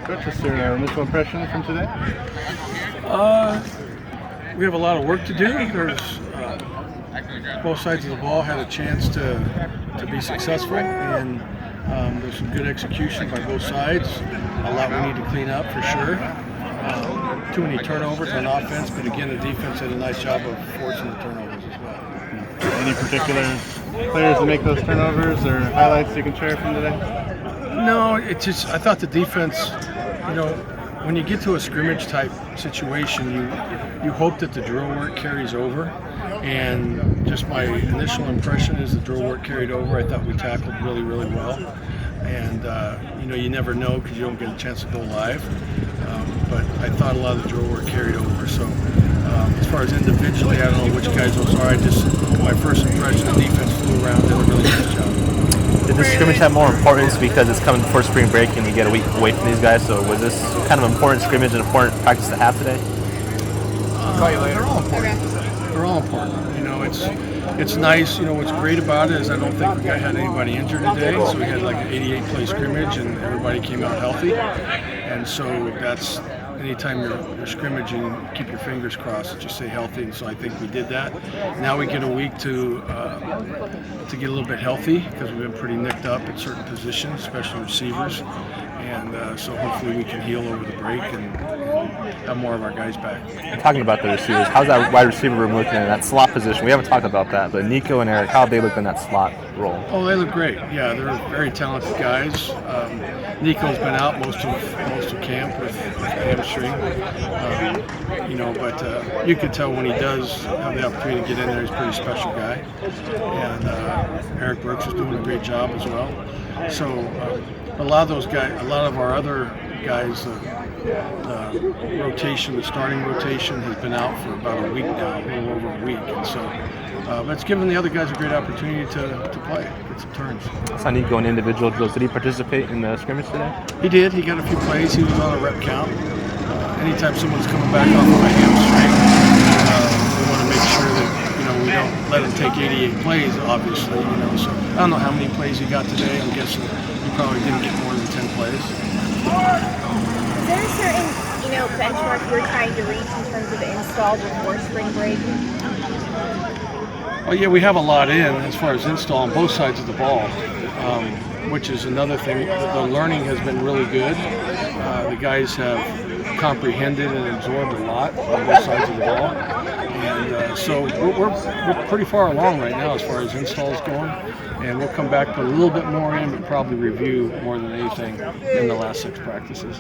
Coach, what's your initial impression from today? We have a lot of work to do. There's both sides of the ball had a chance to be successful, and there's some good execution by both sides. A lot we need to clean up for sure. Too many turnovers on offense, but again, the defense did a nice job of forcing the turnovers as well. Any particular players that make those turnovers or highlights you can share from today? No, it's just I thought the defense, when you get to a scrimmage type situation, you hope that the drill work carries over, and just my initial impression is the drill work carried over. I thought we tackled really, really well, and you never know because you don't get a chance to go live, but I thought a lot of the drill work carried over. So as far as individually, I don't know which guys those are. My first impression, the defense flew around, did a really nice job. Did this scrimmage have more importance because it's coming before spring break and we get a week away from these guys? So was this kind of important scrimmage and important practice to have today? They're all important. They're all important. It's nice. What's great about it is I don't think we had anybody injured today. So we had like an 88 play scrimmage and everybody came out healthy. And so that's anytime you're scrimmaging, keep your fingers crossed that you stay healthy. And so I think we did that. Now we get a week to get a little bit healthy because we've been pretty nicked up at certain positions, especially receivers. And so hopefully we can heal over the break and have more of our guys back. And talking about the receivers, how's that wide receiver room looking in that slot position? We haven't talked about that, but Nico and Eric, how have they looked in that slot role? Oh, they look great. Yeah, they're very talented guys. Nico's been out most of camp with hamstring. But you can tell when he does have the opportunity to get in there, he's a pretty special guy. And Eric Brooks is doing a great job as well. So a lot of those guys, a lot of our other guys, the starting rotation has been out for about a week now, a little over a week. And so that's given the other guys a great opportunity to play, get some turns. I saw Nico in individual drills. Did he participate in the scrimmage today? He did. He got a few plays. He was on a rep count. Anytime someone's coming back off of a hamstring, we want to make sure that we don't let him take 88 plays, obviously. So I don't know how many plays he got today. I'm guessing he probably didn't get more than 10 plays. Is there a certain, benchmark you're trying to reach in terms of install before spring break? Well, yeah, we have a lot in as far as install on both sides of the ball, which is another thing. The learning has been really good. The guys have comprehended and absorbed a lot on both sides of the ball. And so we're pretty far along right now as far as installs going. And we'll come back, put a little bit more in, but probably review more than anything in the last 6 practices.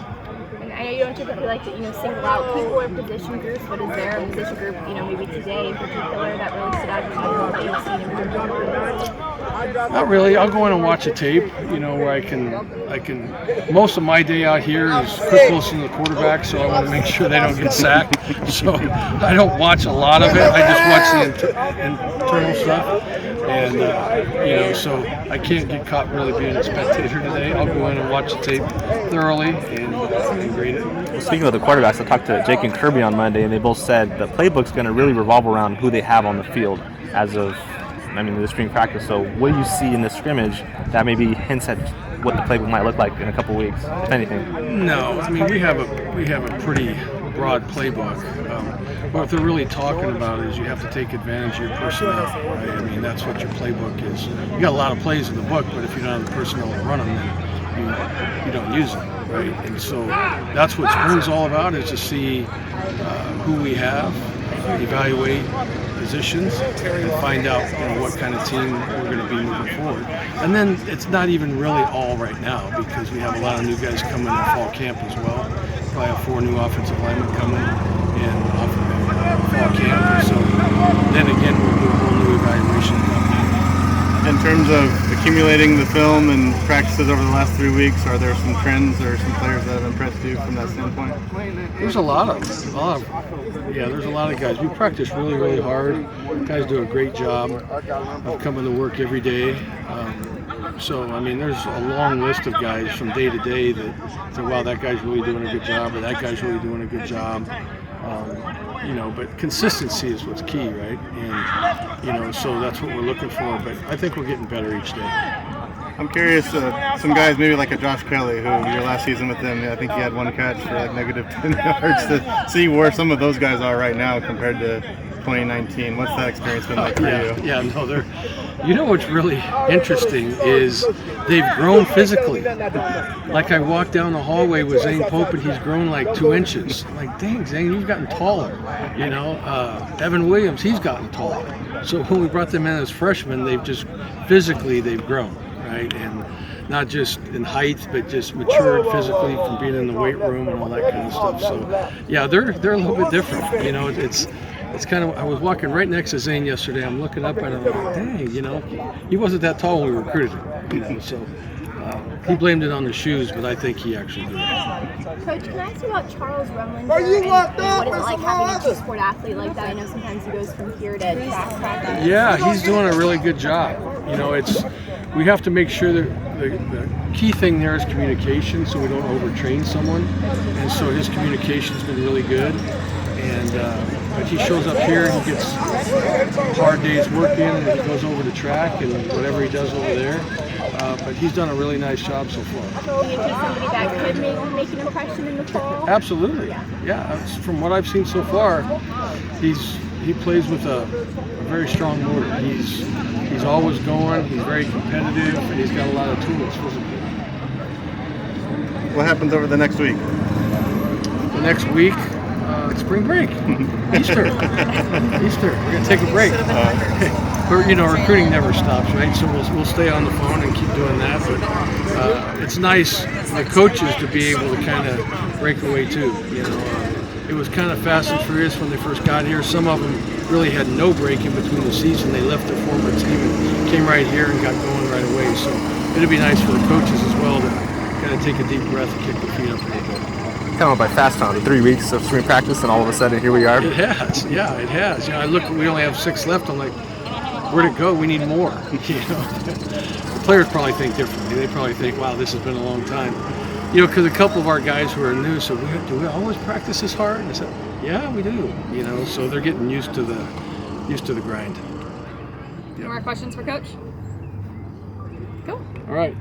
And I know you don't typically like to, single out people or position groups, but is there a position group, maybe today in particular that really stood out to you that you've seen improvement? Not really. I'll go in and watch a tape, where I can. Most of my day out here is close to the quarterback, so I want to make sure they don't get sacked. So I don't watch a lot of it. I just watch the internal stuff. And, so I can't get caught really being a spectator today. I'll go in and watch the tape thoroughly and grade it. Well, speaking of the quarterbacks, I talked to Jake and Kirby on Monday, and they both said the playbook's going to really revolve around who they have on the field as of, the spring practice. So what do you see in the scrimmage that maybe hints at what the playbook might look like in a couple of weeks, if anything? No, we have a pretty broad playbook. What they're really talking about is you have to take advantage of your personnel, right? That's what your playbook is. You got a lot of plays in the book, but if you don't have the personnel to run them, then you don't use them, right? And so that's what spring's all about, is to see who we have, evaluate positions, and find out what kind of team we're going to be moving forward. And then it's not even really all right now, because we have a lot of new guys coming in fall camp as well. Probably have 4 new offensive linemen coming in off of fall camp. So then again, we'll do a whole new evaluation. In terms of accumulating the film and practices over the last 3 weeks, are there some trends or some players that have impressed you from that standpoint? There's a lot of there's a lot of guys. We practice really, really hard. Guys do a great job of coming to work every day. So there's a long list of guys from day to day that say, wow, that guy's really doing a good job, or that guy's really doing a good job. But consistency is what's key, right? And, so that's what we're looking for. But I think we're getting better each day. I'm curious, some guys maybe like a Josh Kelly, who your last season with them, I think he had one catch for like negative 10 yards, to see where some of those guys are right now compared to 2019. What's that experience been like for you? Yeah, no, they're. You know what's really interesting is they've grown physically. Like I walked down the hallway with Zane Pope and he's grown like 2 inches. I'm like, dang, Zane, you've gotten taller. You know, Evan Williams, he's gotten taller. So when we brought them in as freshmen, they've grown, right? And not just in height, but just matured physically from being in the weight room and all that kind of stuff. So yeah, they're a little bit different. You know, it's kind of, I was walking right next to Zane yesterday. I'm looking up at him, like, dang, you know, he wasn't that tall when we recruited him, you know, so he blamed it on the shoes, but I think he actually did it. Coach, can I ask you about Charles Rumlinger and what is it like having a two-sport athlete like that? I know sometimes he goes from here to track practice. Yeah, he's doing a really good job. You know, we have to make sure that the key thing there is communication, so we don't overtrain someone, and so his communication's been really good. And but he shows up here, he gets hard days working, and he goes over to track and whatever he does over there. But he's done a really nice job so far. Do you think somebody that could make an impression in the fall? Absolutely. Yeah. From what I've seen so far, he plays with a very strong motor. He's always going. He's very competitive, and he's got a lot of tools physically. What happens over the next week? The next week. Spring break, Easter. We're gonna take a break. But you know, recruiting never stops, right? So we'll stay on the phone and keep doing that. But it's nice for the coaches to be able to kind of break away too. You know, it was kind of fast and furious when they first got here. Some of them really had no break in between the season. They left their former team and came right here and got going right away. So it'll be nice for the coaches as well to kind of take a deep breath and kick their feet up a little bit. Kind of by fast time, 3 weeks of spring practice, and all of a sudden here we are. It has, yeah, it has. You know, I look, we only have 6 left. I'm like, where'd it go? We need more. You know, the players probably think differently. They probably think, wow, this has been a long time. You know, because a couple of our guys who are new said, do we always practice this hard? And I said, yeah, we do. You know, so they're getting used to the grind. Yep. More questions for Coach? Go. All right.